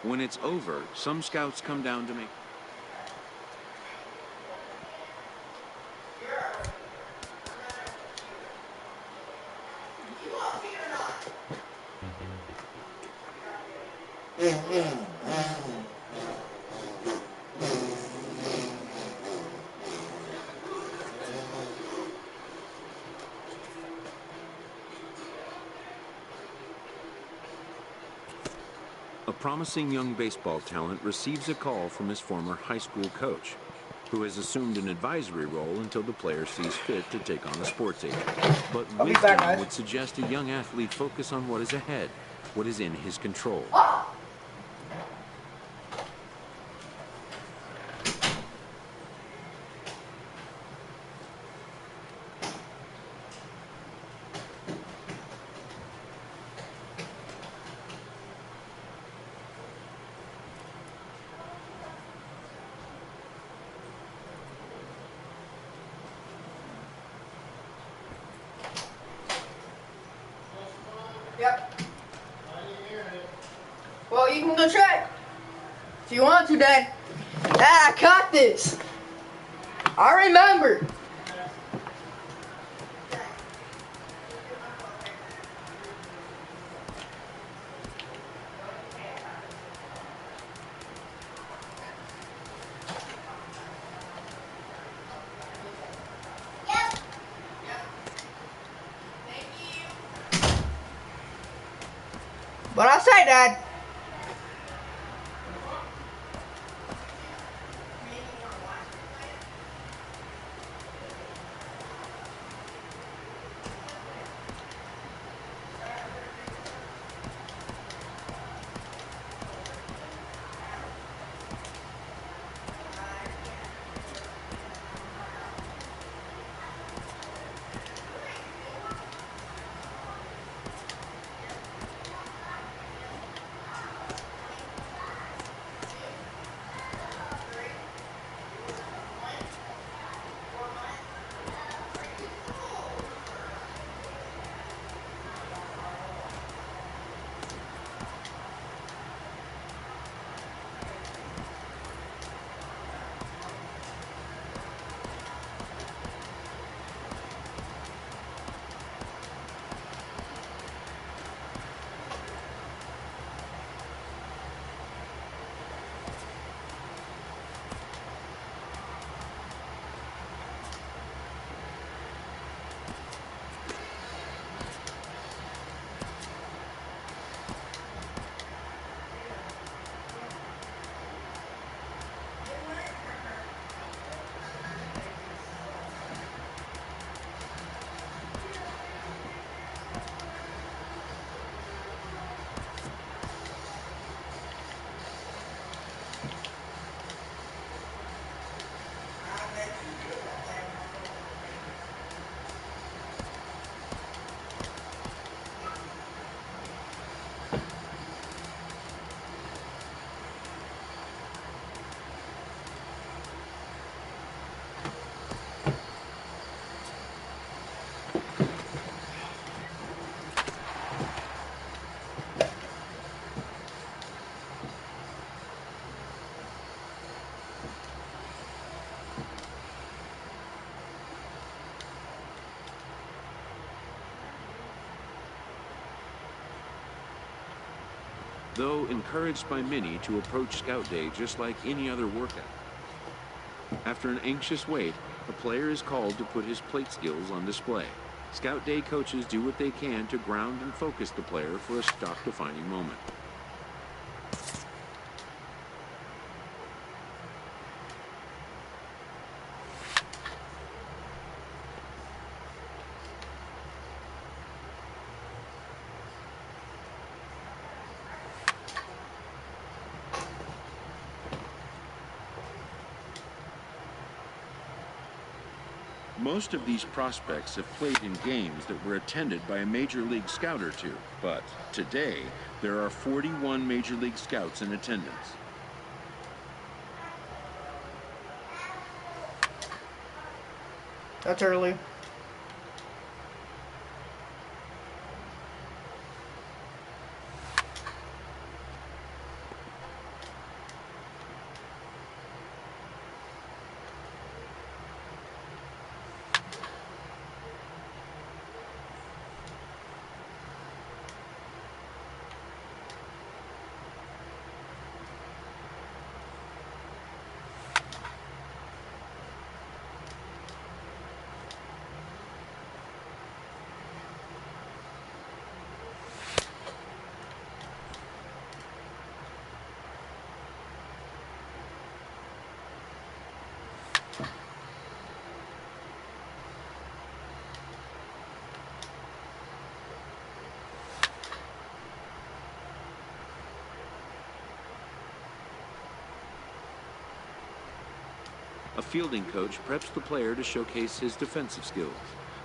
When it's over, some scouts come down to make... A promising young baseball talent receives a call from his former high school coach, who has assumed an advisory role until the player sees fit to take on a sports agent. But I'll be back, wisdom guys. would suggest a young athlete focus on what is ahead, what is in his control. Yep. Well, you can go check if you want to, Dad. Dad, I caught this. I remember. What I say, Dad? Though encouraged by many to approach Scout Day just like any other workout. After an anxious wait, a player is called to put his plate skills on display. Scout Day coaches do what they can to ground and focus the player for a stock-defining moment. Most of these prospects have played in games that were attended by a Major League Scout or two, but today there are 41 Major League Scouts in attendance. That's early. A fielding coach preps the player to showcase his defensive skills.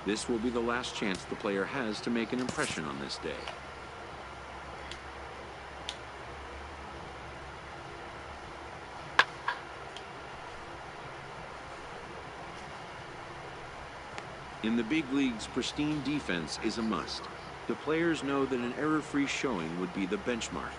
This will be the last chance the player has to make an impression on this day. In the big leagues, pristine defense is a must. The players know that an error-free showing would be the benchmark.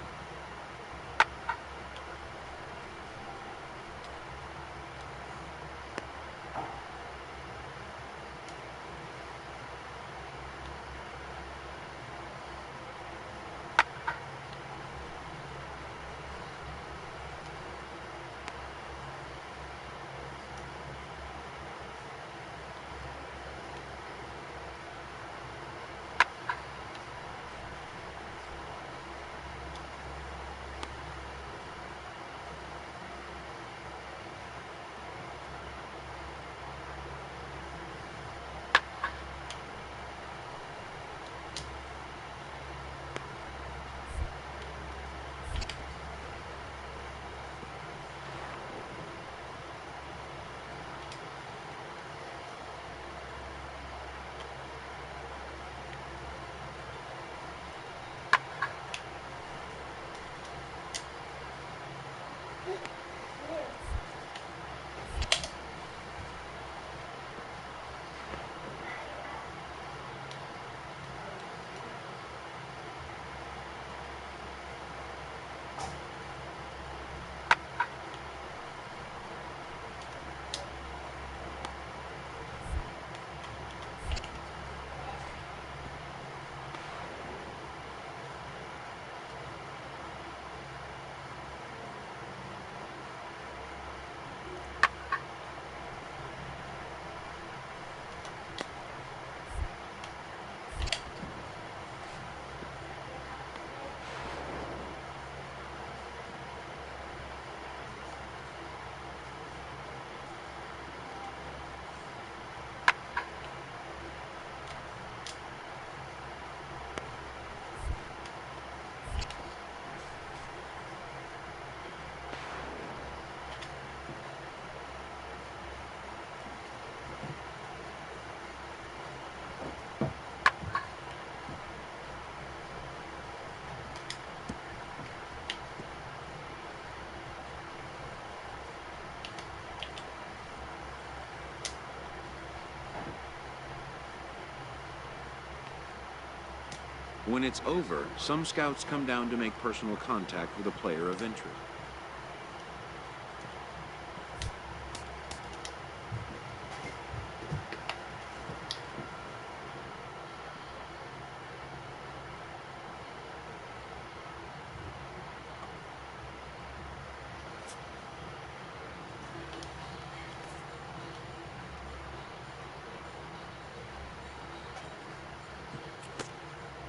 When it's over, some scouts come down to make personal contact with a player of interest.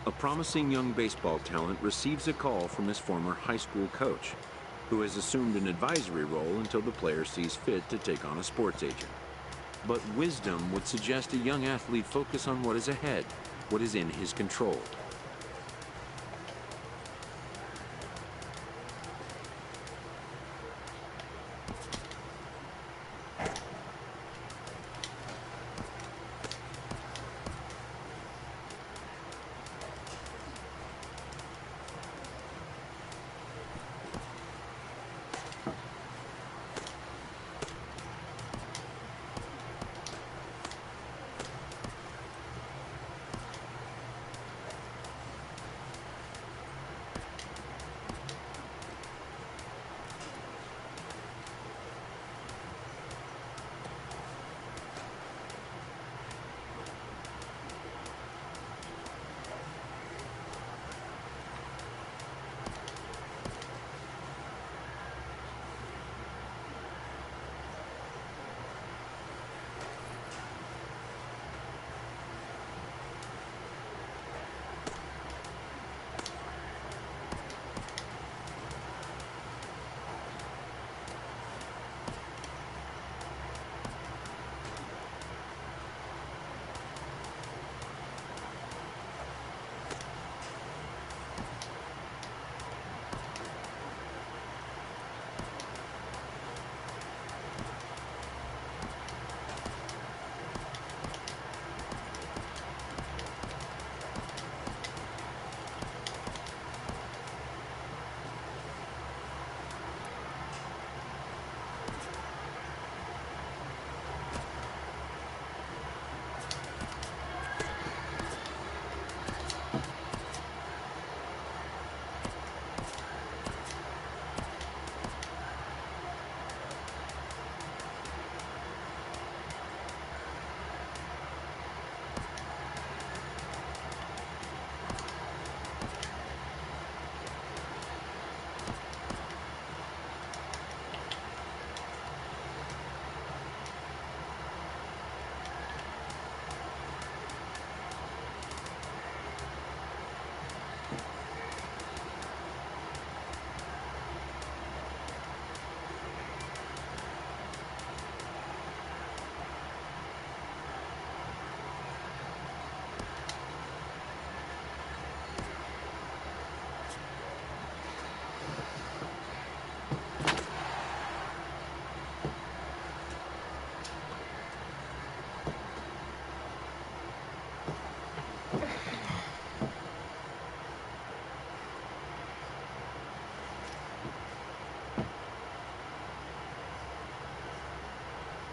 A promising young baseball talent receives a call from his former high school coach, who has assumed an advisory role until the player sees fit to take on a sports agent. But wisdom would suggest a young athlete focus on what is ahead, what is in his control.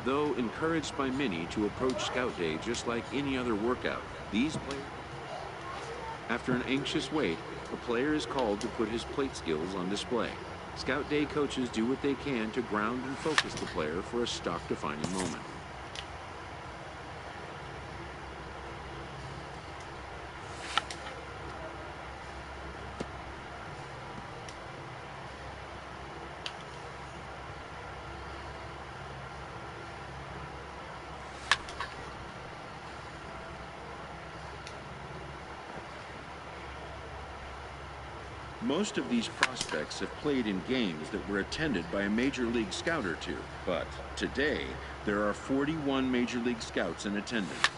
Though encouraged by many to approach Scout Day just like any other workout, these players... After an anxious wait, a player is called to put his plate skills on display. Scout Day coaches do what they can to ground and focus the player for a stock-defining moment. Most of these prospects have played in games that were attended by a Major League Scout or two, but today there are 41 Major League Scouts in attendance.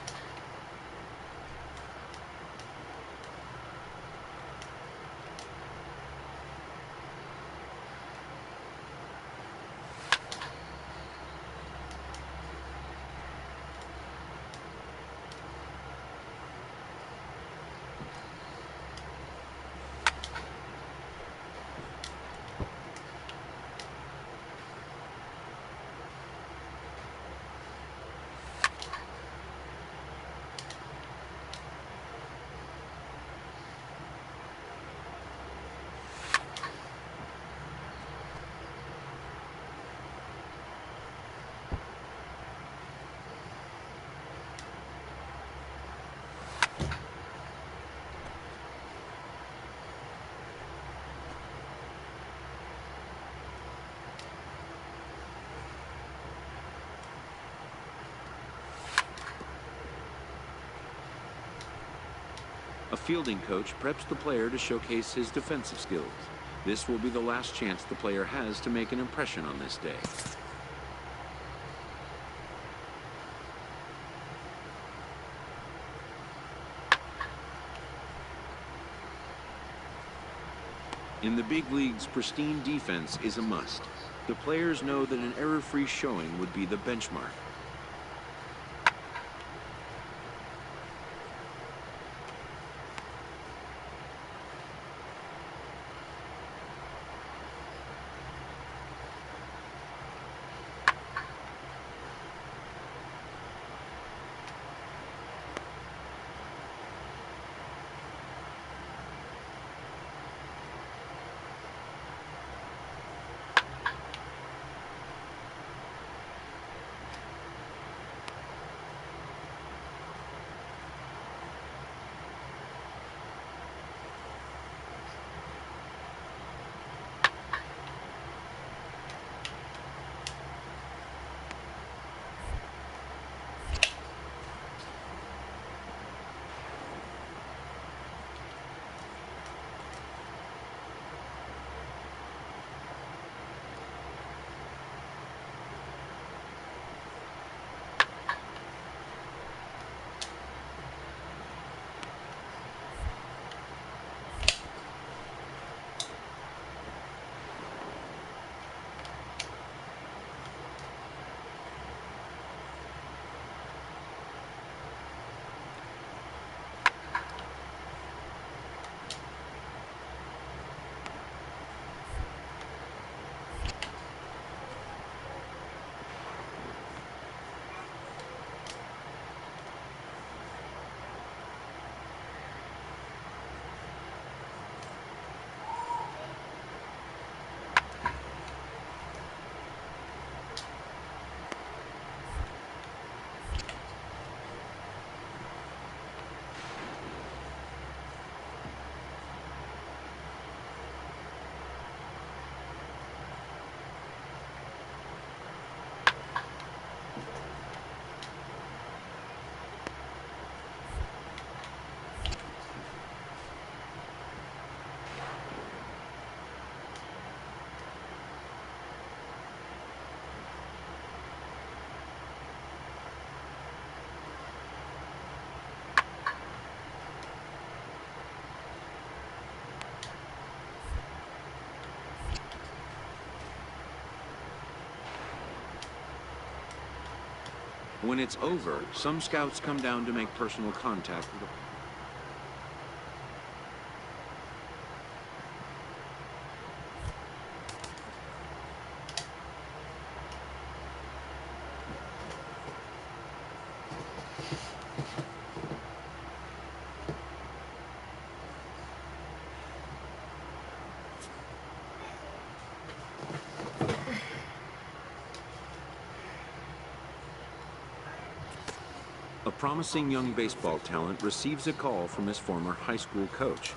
A fielding coach preps the player to showcase his defensive skills. This will be the last chance the player has to make an impression on this day. In the big leagues, pristine defense is a must. The players know that an error-free showing would be the benchmark. When it's over, some scouts come down to make personal contact with a... A promising young baseball talent receives a call from his former high school coach,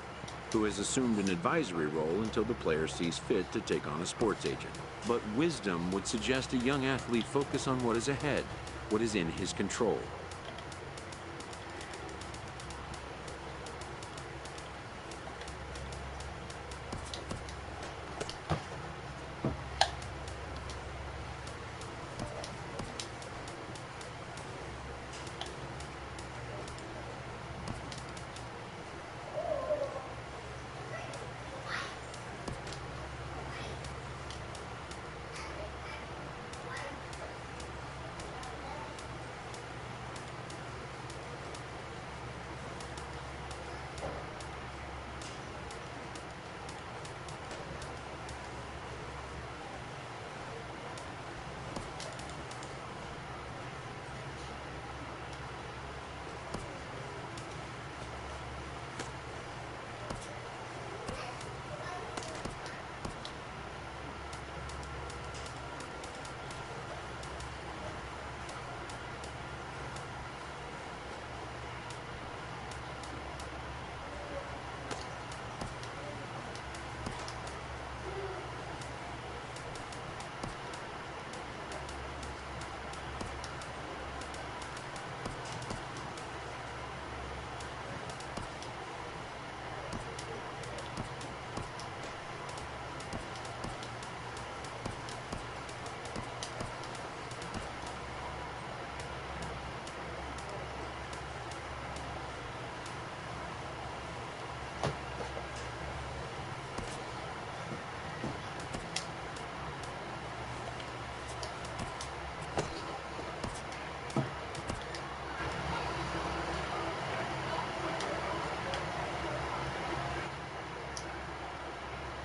who has assumed an advisory role until the player sees fit to take on a sports agent. But wisdom would suggest a young athlete focus on what is ahead, what is in his control.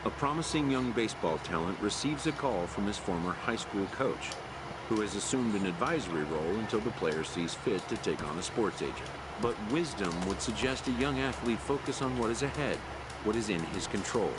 A promising young baseball talent receives a call from his former high school coach, who has assumed an advisory role until the player sees fit to take on a sports agent. But wisdom would suggest a young athlete focus on what is ahead, what is in his control.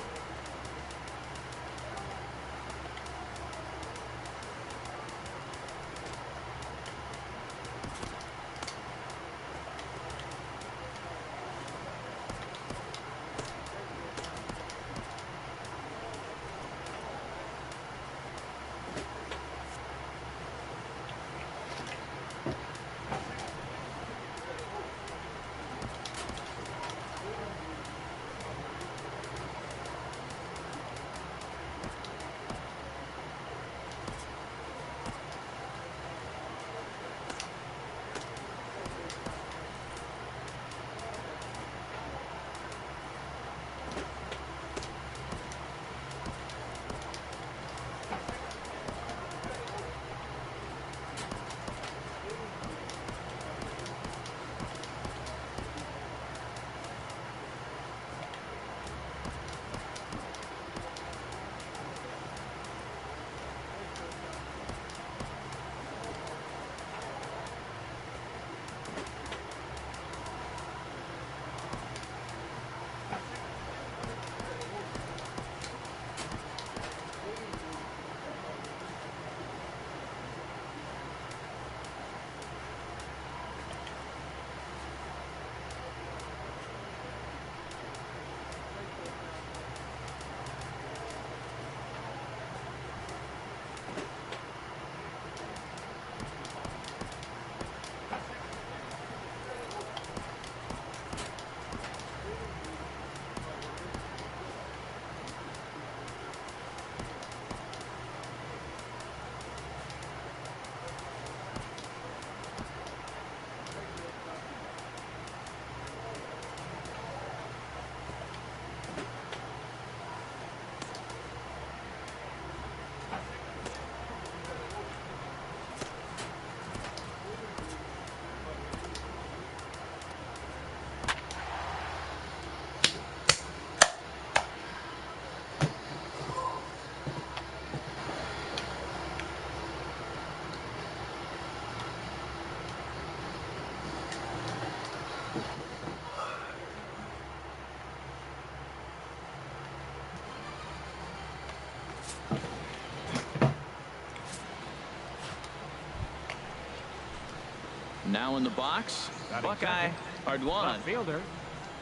Now in the box, Buckeye Ardwan. Fielder,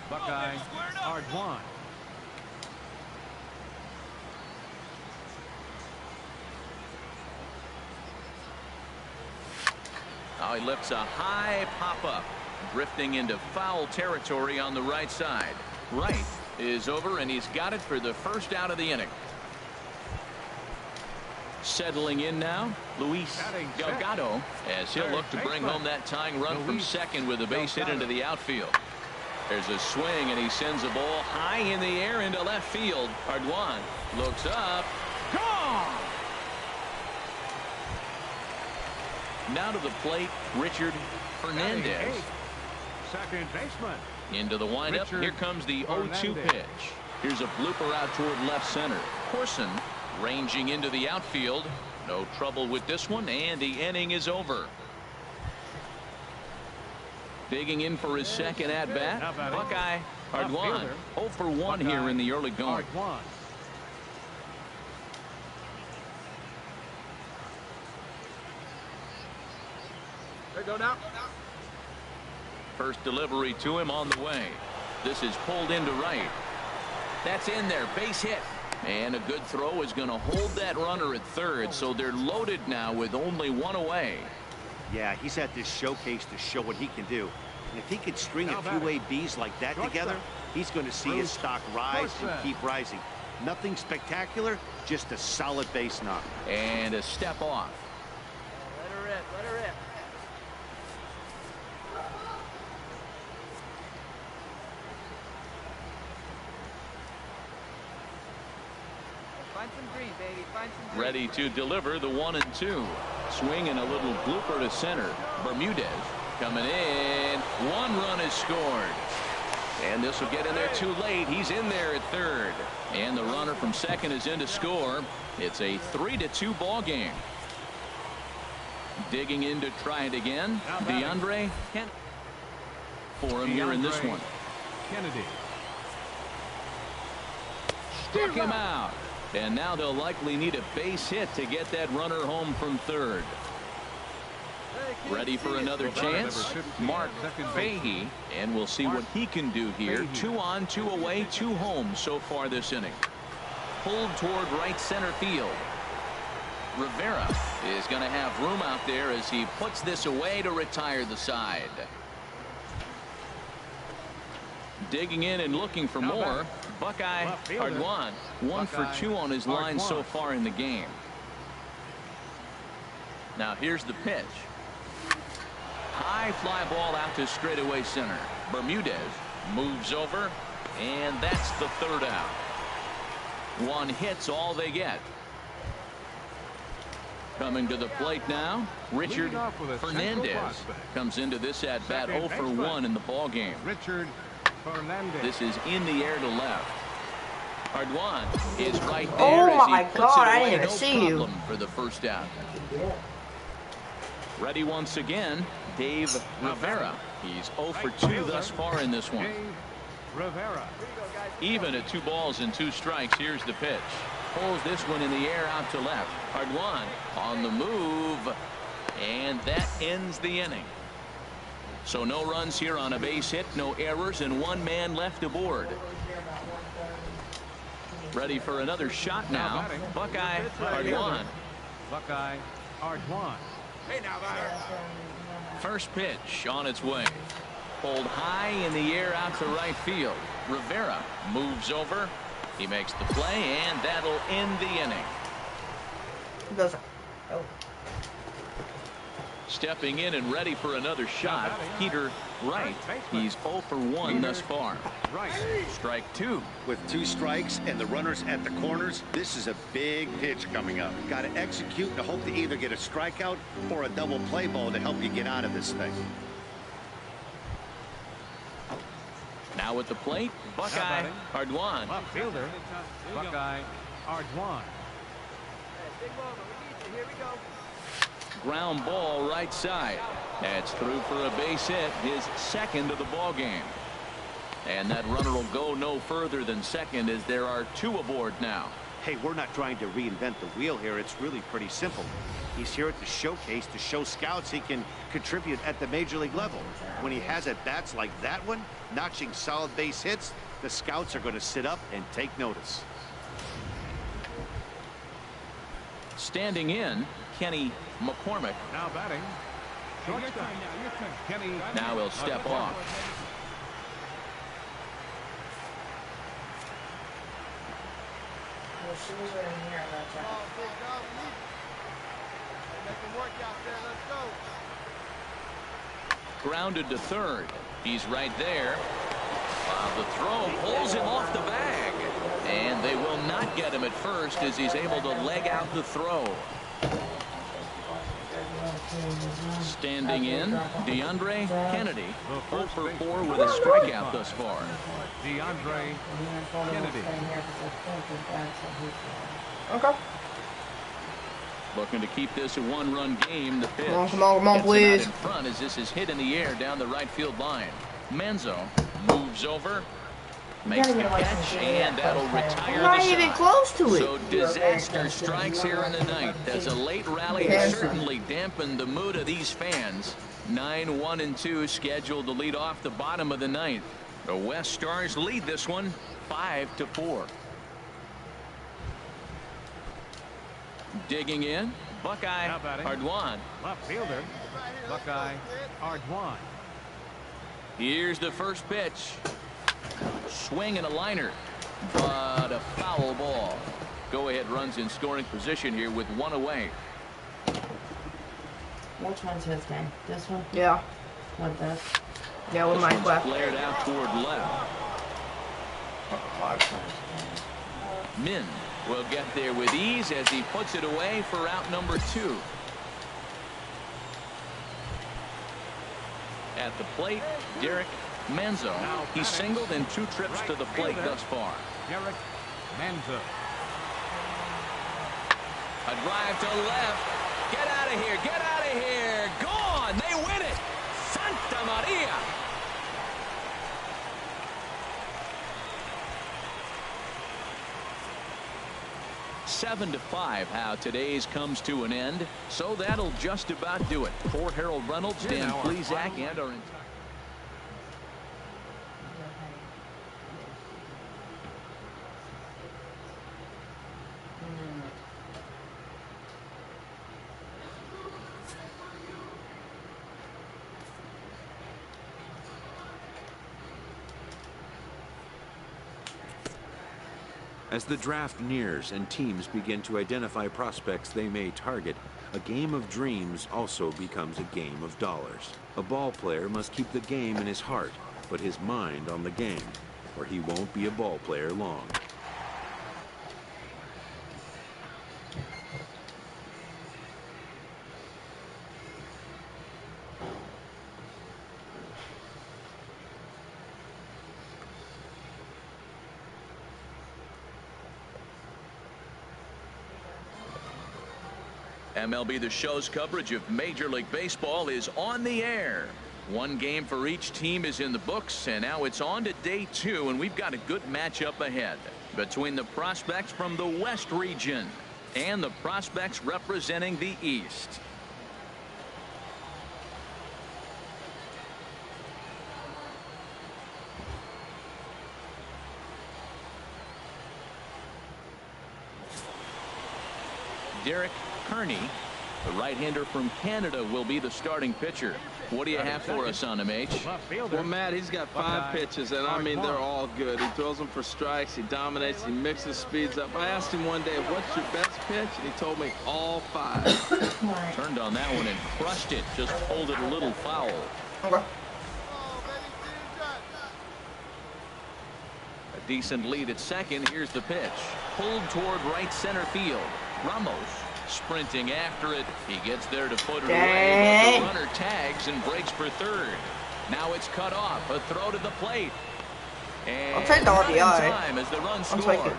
Buckeye Ardwan. Oh, he lifts a high pop-up, drifting into foul territory on the right side. Right is over, and he's got it for the first out of the inning. Settling in now, Luis Delgado, as he'll look to bring home that tying run from second with a base hit into the outfield. There's a swing, and he sends a ball high in the air into left field. Ardwan looks up. Gone! Now to the plate, Richard Fernandez. Second baseman. Into the windup. Here comes the 0-2 pitch. Here's a blooper out toward left center. Corson ranging into the outfield. No trouble with this one, and the inning is over. Digging in for his second at bat, Buckeye Ardwan. 0 for 1 here in the early going. There go now. First delivery to him on the way. This is pulled into right. That's in there, base hit. And a good throw is going to hold that runner at third, so they're loaded now with only one away. Yeah, he's at this showcase to show what he can do. And if he could string a few ABs like that together, he's going to see his stock rise and keep rising. Nothing spectacular, just a solid base knock. And a step off. Let her rip, let her rip. Find some green, baby. Find some green. Ready to deliver the 1-2. Swing and a little blooper to center. Bermudez coming in. One run is scored. And this will get in there too late. He's in there at third. And the runner from second is in to score. It's a 3-2 ball game. Digging in to try it again. DeAndre Kennedy for him here in this one. Kennedy. Struck him out. And now they'll likely need a base hit to get that runner home from third. Ready for another chance? Mark Fahey. And we'll see what he can do here. 2 on, 2 away, 2 home so far this inning. Pulled toward right center field. Rivera is going to have room out there as he puts this away to retire the side. Digging in and looking for more. Buckeye Ardwan, 1 for 2 on his line so far in the game. Now here's the pitch. High fly ball out to straightaway center. Bermudez moves over, and that's the third out. 1 hit's all they get. Coming to the plate now, Richard Fernandez comes into this at bat 0 for 1 in the ball game. Richard Fernandez. This is in the air to left. Ardwan is right there. Oh as he my puts God, it I away. didn't even No see you. problem for the first out. Ready once again, Dave Rivera. He's 0 for 2 thus far in this one. Dave Rivera. Even at 2 balls and 2 strikes. Here's the pitch. Pulls this one in the air out to left. Ardwan on the move, and that ends the inning. So no runs here on a base hit, no errors, and 1 man left aboard. Ready for another shot now. Buckeye Ardwan. Buckeye Ardwan. Hey now, First pitch on its way. Pulled high in the air out to right field. Rivera moves over. He makes the play, and that'll end the inning. Oh. Stepping in and ready for another shot, Peter Wright. He's 0 for 1 thus far. Strike 2. With 2 strikes and the runners at the corners, this is a big pitch coming up. Got to execute and hope to either get a strikeout or a double play ball to help you get out of this thing. Now at the plate, Buckeye Ardwan. Left fielder, Buckeye Ardwan. Here we go. Ground ball right side. That's through for a base hit, his second of the ball game. And that runner will go no further than second as there are 2 aboard now. Hey, we're not trying to reinvent the wheel here. It's really pretty simple. He's here at the showcase to show scouts he can contribute at the major league level. When he has at-bats like that one, notching solid base hits, the scouts are going to sit up and take notice. Standing in, Kenny McCormick. Now batting. Shortstop. Kenny. Now he'll step off. Well, she was right in here at that time. Grounded to third. He's right there. The throw pulls him off the bag. And they will not get him at first as he's able to leg out the throw. Standing in, DeAndre Kennedy. 0 for 4 with a strikeout thus far. DeAndre Kennedy. Okay. Looking to keep this a one-run game. The pitch. Come on, please. In front as this is hit in the air down the right field line. Manzo moves over, makes the catch, and that'll retire the Not side. even close to it. So disaster strikes here in the ninth as a late rally has certainly dampened the mood of these fans. 9-1-2 scheduled to lead off the bottom of the ninth. The West Stars lead this one 5-4. Digging in, Buckeye Ardwan. Left fielder, Buckeye Ardwan. Here's the first pitch. Swing and a liner, but a foul ball. Go-ahead runs in scoring position here with one away. Which one's his game? This one? Yeah. What this? Yeah, with This Mike one's left. flared out toward left. Min will get there with ease as he puts it away for out number 2. At the plate, Derek Manzo. He's singled in 2 trips to the plate thus far. Derek Manzo. A drive to left. Get out of here. Get out of here. Gone. They win it. Santa Maria. Seven to 5 how today's comes to an end. So that'll just about do it. For Harold Reynolds, Dan Plesac, and our entire As the draft nears and teams begin to identify prospects they may target, a game of dreams also becomes a game of dollars. A ball player must keep the game in his heart, but his mind on the game, or he won't be a ball player long. MLB The Show's coverage of Major League Baseball is on the air. One game for each team is in the books, and now it's on to day 2, and we've got a good matchup ahead between the prospects from the West region and the prospects representing the East. Derek Kearney, the right-hander from Canada, will be the starting pitcher. What do you have for us on him, H? Well, Matt, he's got 5 pitches, and I mean, they're all good. He throws them for strikes, he dominates, he mixes speeds up. I asked him one day, what's your best pitch? And he told me all 5. Turned on that one and crushed it. Just pulled it a little foul. Okay. A decent lead at second. Here's the pitch. Pulled toward right center field. Ramos sprinting after it. He gets there to put it away, but the runner tags and breaks for third. Now it's cut off. A throw to the plate. And I'll take the RBI. time as the run I'll take scores.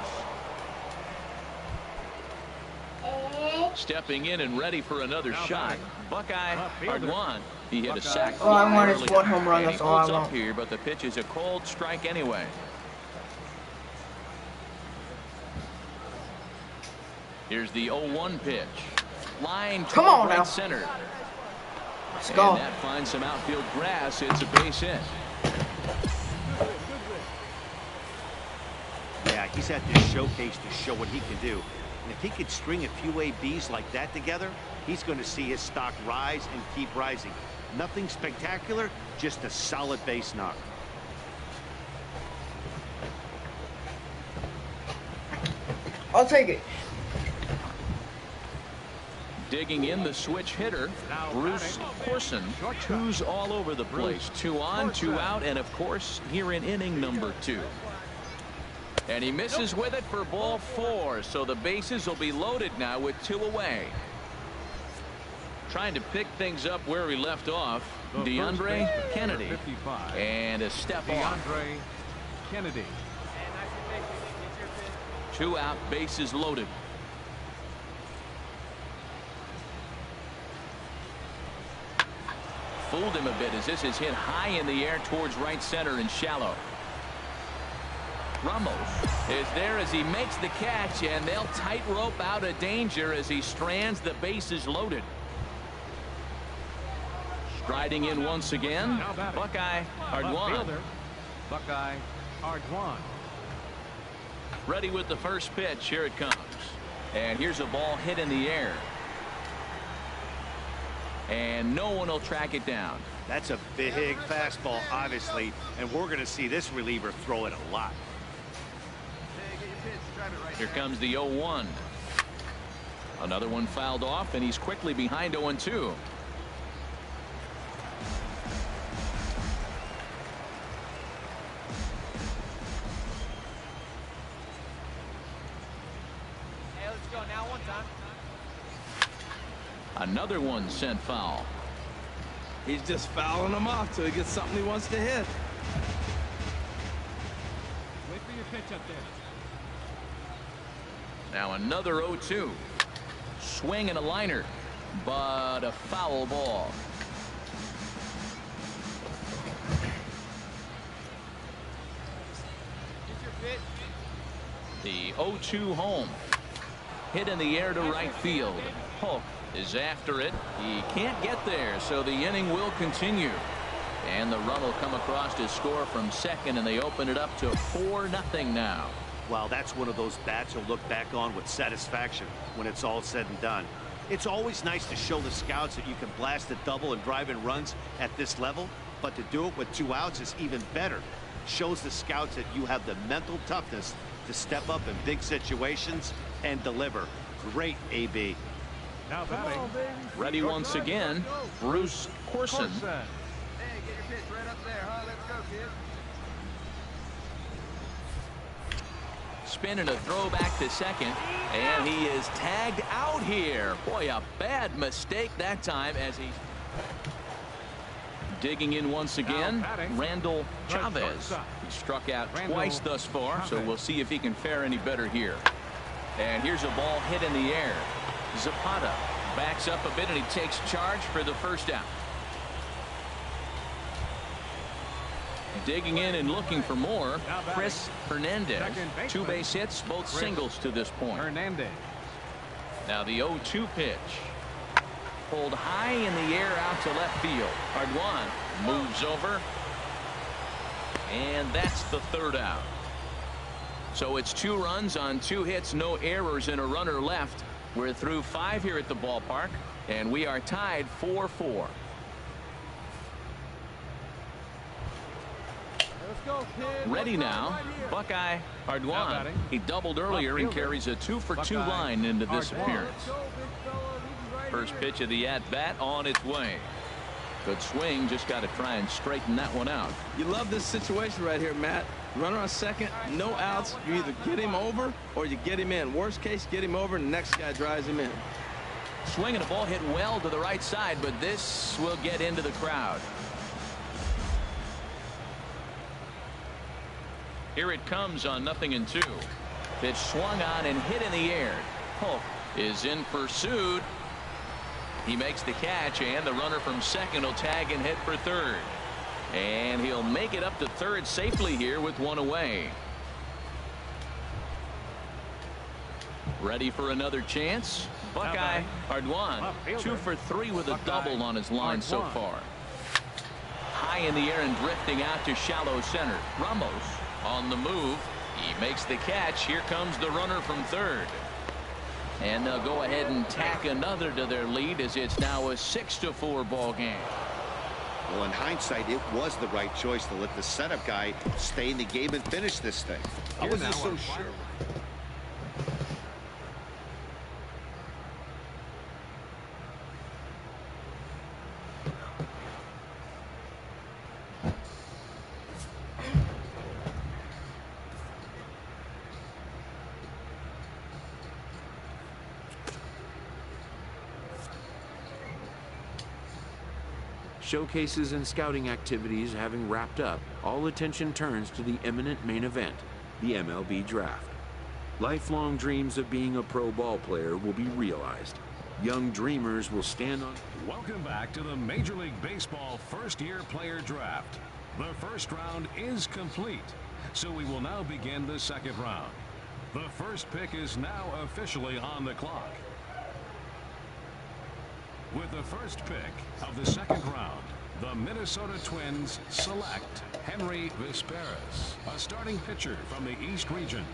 it. Stepping in and ready for another shot. Buckeye Ardwan. He hit a sac. All I want is earlier, one home run. and That's he all I holds up want. here, but the pitch is a cold strike anyway. Here's the 0-1 pitch. Line Come on right now. center. Let's And go. that finds some outfield grass. It's a base hit. Yeah, he's at this showcase to show what he can do. And if he could string a few ABs like that together, he's going to see his stock rise and keep rising. Nothing spectacular, just a solid base knock. I'll take it. Digging in the switch hitter, Bruce Corson. Twos all over the place. 2 on, 2 out, and of course here in inning number 2. And he misses with it for ball 4, so the bases will be loaded now with 2 away. Trying to pick things up where he left off, DeAndre Kennedy. And a step off. DeAndre Kennedy. 2 out, bases loaded. Fooled him a bit as this is hit high in the air towards right center and shallow. Ramos is there as he makes the catch, and they'll tightrope out of danger as he strands the bases loaded. Striding in once again, Buckeye Ardwan. Buckeye Ardwan. Ready with the first pitch. Here it comes. And here's a ball hit in the air. And no one will track it down. That's a big fastball, obviously, and we're going to see this reliever throw it a lot. Here comes the 0-1. Another one fouled off, and he's quickly behind 0-2. Another one sent foul. He's just fouling them off till he gets something he wants to hit. Wait for your pitch up there. Now another 0-2. Swing and a liner, but a foul ball. The 0-2 home. Hit in the air to right field. Polk is after it. He can't get there, so the inning will continue. And the run will come across to score from second, and they open it up to 4-0 now. Well, that's one of those bats you'll look back on with satisfaction when it's all said and done. It's always nice to show the scouts that you can blast a double and drive in runs at this level, but to do it with 2 outs is even better. Shows the scouts that you have the mental toughness to step up in big situations and deliver. Great AB. Now batting. Ready once again, Bruce Corson. Corson. Hey, get your pitch right up there, huh? Let's go, kid. Spin and a throw back to second, and he is tagged out here. Boy, a bad mistake that time as he digging in once again. Randall Chavez. He struck out twice thus far, so we'll see if he can fare any better here. And here's a ball hit in the air. Zapata backs up a bit, and he takes charge for the first out. Digging in and looking for more, Chris Hernandez. 2 base hits, both singles to this point. Hernandez. Now the 0-2 pitch. Pulled high in the air out to left field. Ardwan moves over. And that's the 3rd out. So it's 2 runs on 2 hits, no errors, and a runner left. We're through 5 here at the ballpark, and we are tied 4-4. Ready now, Buckeye Ardwan. He doubled earlier and carries a 2-for-2 line into this appearance. First pitch of the at-bat on its way. Good swing, just got to try and straighten that one out. You love this situation right here, Matt. Runner on second, no outs. You either get him over or you get him in. Worst case, get him over and the next guy drives him in. Swing and a ball hit well to the right side, but this will get into the crowd. Here it comes on 0-2. Pitch swung on and hit in the air. Polk is in pursuit. He makes the catch, and the runner from second will tag and hit for third. And he'll make it up to third safely here with 1 away. Ready for another chance? Buckeye Hardwan, 2 for 3 with a double on his line so far. High in the air and drifting out to shallow center. Ramos on the move. He makes the catch. Here comes the runner from third. And they'll go ahead and tack another to their lead as it's now a 6-4 ball game. Well, in hindsight, it was the right choice to let the setup guy stay in the game and finish this thing. I wasn't so sure. Showcases and scouting activities having wrapped up, all attention turns to the imminent main event, the MLB draft. Lifelong dreams of being a pro ball player will be realized. Young dreamers will stand on. Welcome back to the Major League Baseball first-year player draft. The first round is complete, so we will now begin the second round. The first pick is now officially on the clock. With the first pick of the second round, the Minnesota Twins select Henry Vesperas, a starting pitcher from the East region.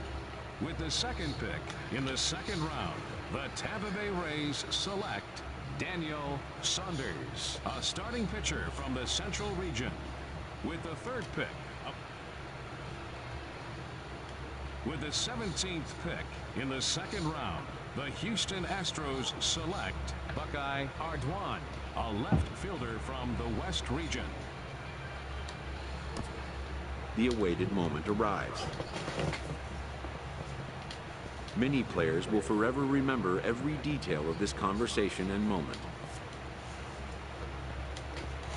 With the second pick in the second round, the Tampa Bay Rays select Daniel Saunders, a starting pitcher from the Central region. With the third pick, with the 17th pick in the second round, the Houston Astros select Buckeye Hardwan, a left fielder from the West region. The awaited moment arrives. Many players will forever remember every detail of this conversation and moment.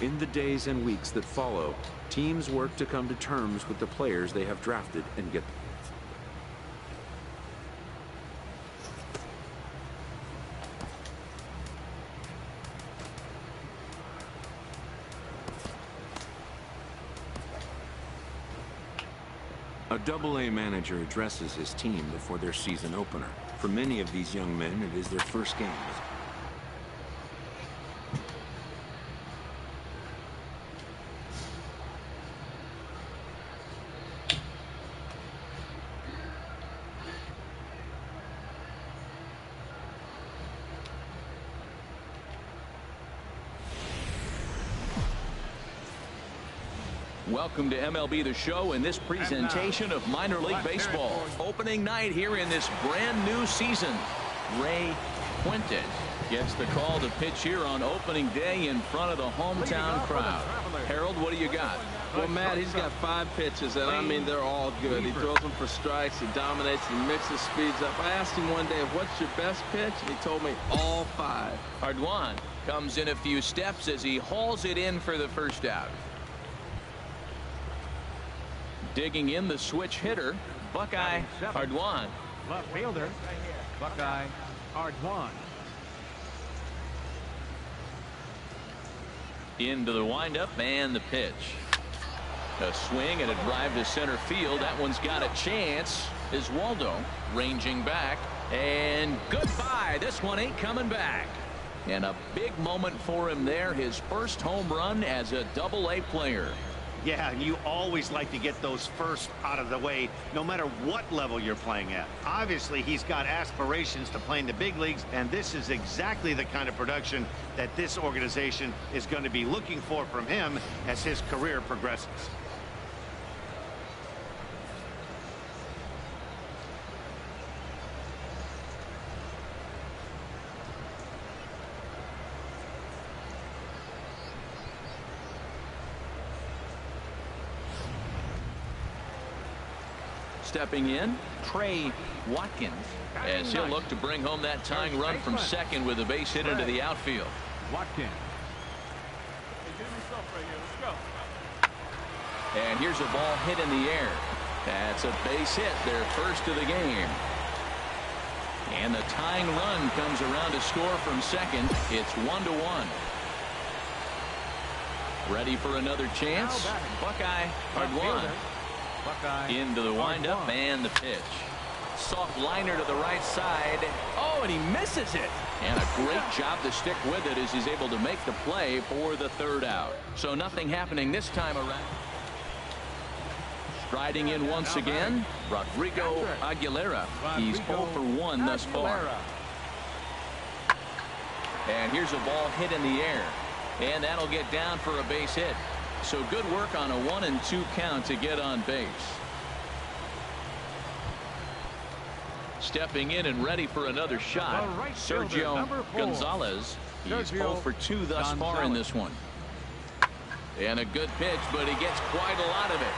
In the days and weeks that follow, teams work to come to terms with the players they have drafted and get. A Double-A manager addresses his team before their season opener. For many of these young men, it is their first game. Welcome to MLB The Show and this presentation of minor league baseball. Opening night here in this brand new season. Ray Quinton gets the call to pitch here on opening day in front of the hometown crowd. Harold, what do you got? Well, Matt, he's got 5 pitches, and I mean, they're all good. He throws them for strikes, he dominates, he mixes speeds up. I asked him one day, what's your best pitch? And he told me all 5. Hardwan comes in a few steps as he hauls it in for the first out. Digging in the switch hitter, Buckeye Hardwan. Left fielder, Buckeye Hardwan. Into the windup and the pitch. A swing and a drive to center field. That one's got a chance. Is Waldo ranging back. And goodbye. This one ain't coming back. And a big moment for him there. His first home run as a Double-A player. Yeah, and you always like to get those first out of the way, no matter what level you're playing at. Obviously, he's got aspirations to play in the big leagues, and this is exactly the kind of production that this organization is going to be looking for from him as his career progresses. Stepping in, Trey Watkins, as he'll look to bring home that tying run from second with a base hit into the outfield. Watkins. And here's a ball hit in the air. That's a base hit, their first of the game. And the tying run comes around to score from second. It's 1-1. Ready for another chance? Buckeye Hardwan. Into the windup and the pitch. soft liner to the right side. Oh, and he misses it. And a great job to stick with it as he's able to make the play for the third out. So nothing happening this time around. Striding in once again, Rodrigo Aguilera. He's 0 for 1 thus far. And here's a ball hit in the air. And that'll get down for a base hit. So good work on a 1-2 count to get on base. Stepping in and ready for another shot, Sergio Gonzalez. He's 0 for 2 thus far in this one. And a good pitch, but he gets quite a lot of it.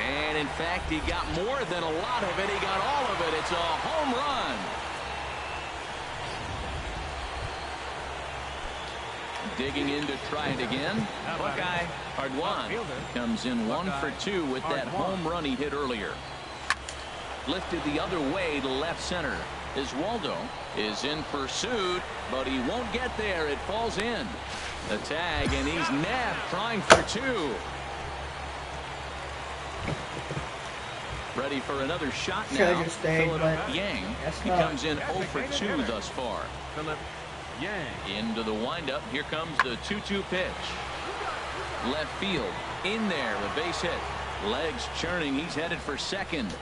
And in fact, he got more than a lot of it. He got all of it. It's a home run. Digging in to try it again. Buckeye Ardwan comes in 1 for 2 with that home run he hit earlier. Lifted the other way to left center. Iswaldo is in pursuit, but he won't get there. It falls in. The tag, and he's nabbed trying for 2. Ready for another shot now. Philip Yang. He comes in 0 for 2 thus far. Philip Yang. Into the windup. Here comes the 2-2 pitch. Left field. In there. A base hit. Legs churning. He's headed for second.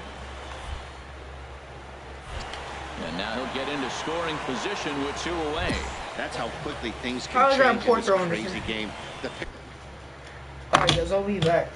And now he'll get into scoring position with 2 away. That's how quickly things can change in this crazy game. Alright guys, I'll be back.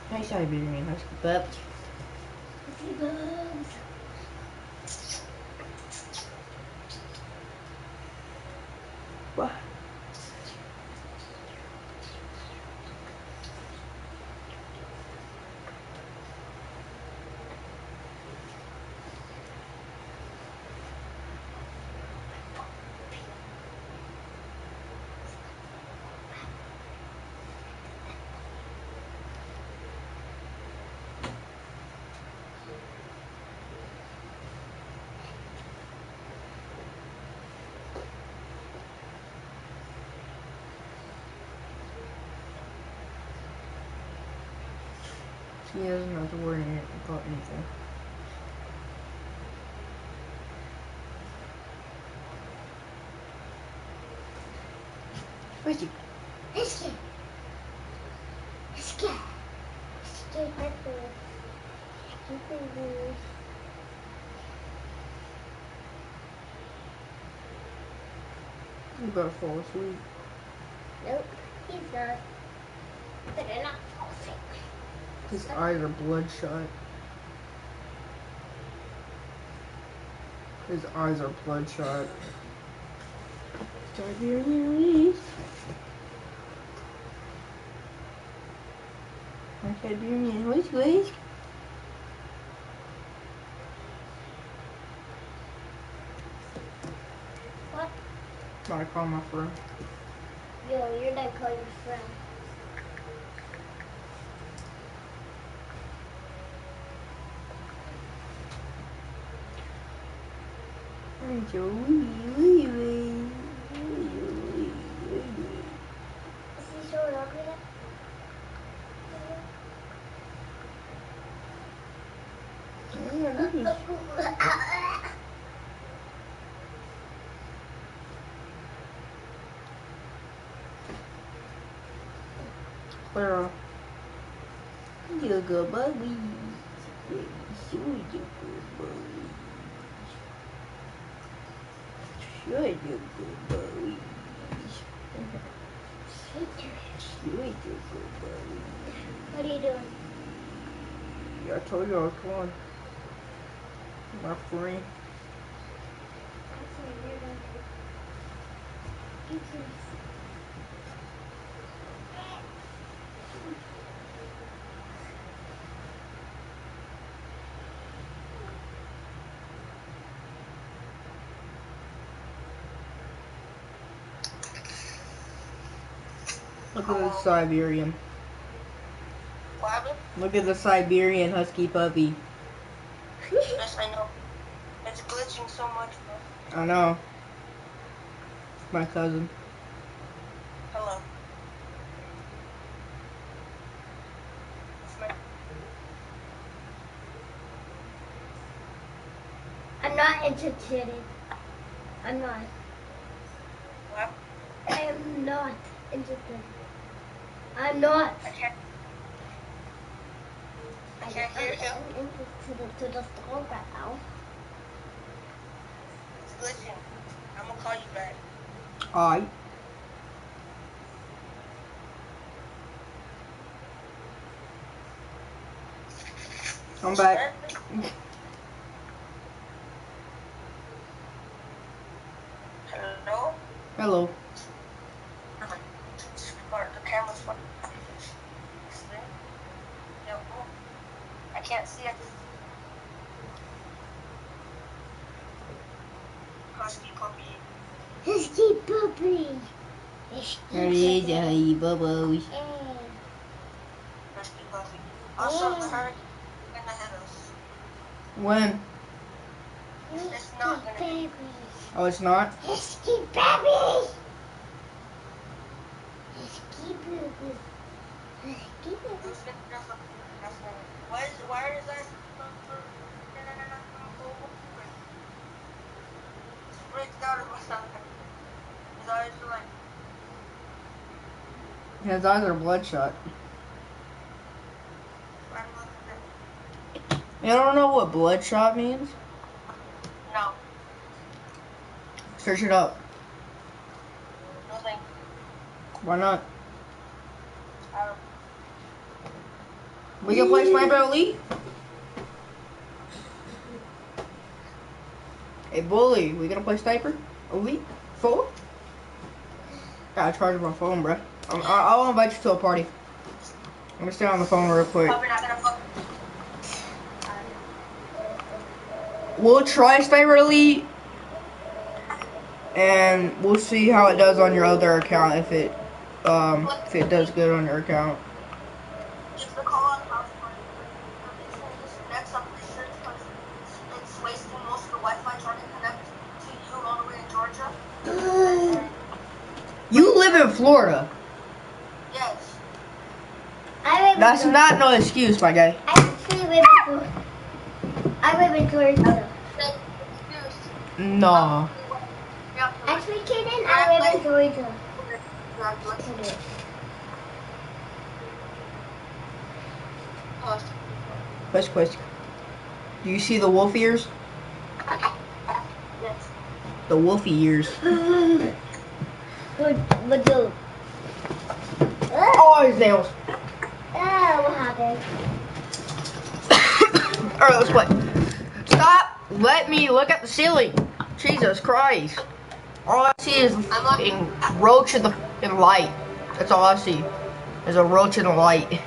Hi, Siberian. Let's keep up. What? She doesn't have to worry about anything. Where's she? Whiskey. Whiskey. Whiskey pepper. You better fall asleep. Nope, he's not. Better not fall asleep. His eyes are bloodshot. His eyes are bloodshot. Siberian. Siberian. Whisk. What? I call my friend. Yo, you're not calling your friend. Is he so ugly? Clara. You're a good baby. You're a good baby. You're a good baby. You're a good baby. What are you doing? Yeah, I told you I was going. My friend. Look at the Siberian. What happened? Look at the Siberian husky puppy. Yes, I know. It's glitching so much, bro. I know. My cousin. Hello. I'm not interested. I'm not. What? I am not interested. I'm not. I can't hear you. I'm interested to the dog right now. It's glitching. I'm gonna call you back. Alright. I'm back. Hello? Hello. The camera's fucking. I can't see it. Husky puppy. Husky puppy. There he is, hey, bubbles. Husky puppy. Also, the hurricane is gonna hit us. When? It's not gonna hit us. Oh, it's not? Husky baby! Husky baby. Husky baby. Why is that? It's freaked out of my stomach. His eyes are like. His eyes are bloodshot. You don't know what bloodshot means? No. Search it up. No thank you. Why not? We can play Sniper Elite. Hey, Bully, we gonna play Sniper Elite 4? Gotta charge my phone, bruh. I'll invite you to a party. Let me stay on the phone real quick. Probably not gonna fuck. We'll try Sniper Elite, and we'll see how it does on your other account if it does good on your account. It's the call on house party. It's gonna disconnect, so I'm pretty sure it's because it's wasting most of the Wi-Fi trying to connect to you all the way in Georgia. You live in Florida. Yes. I That's not no excuse, my guy. I live in Georgia. No. Actually, Kaden, I live in Georgia. First question. Do you see the wolf ears? Yes. The wolfy ears. But do. Oh, his nails. What happened? Alright, let's play. Stop! Let me look at the ceiling. Jesus Christ. All I see is a roach in the light. That's all I see. There's a roach in the light.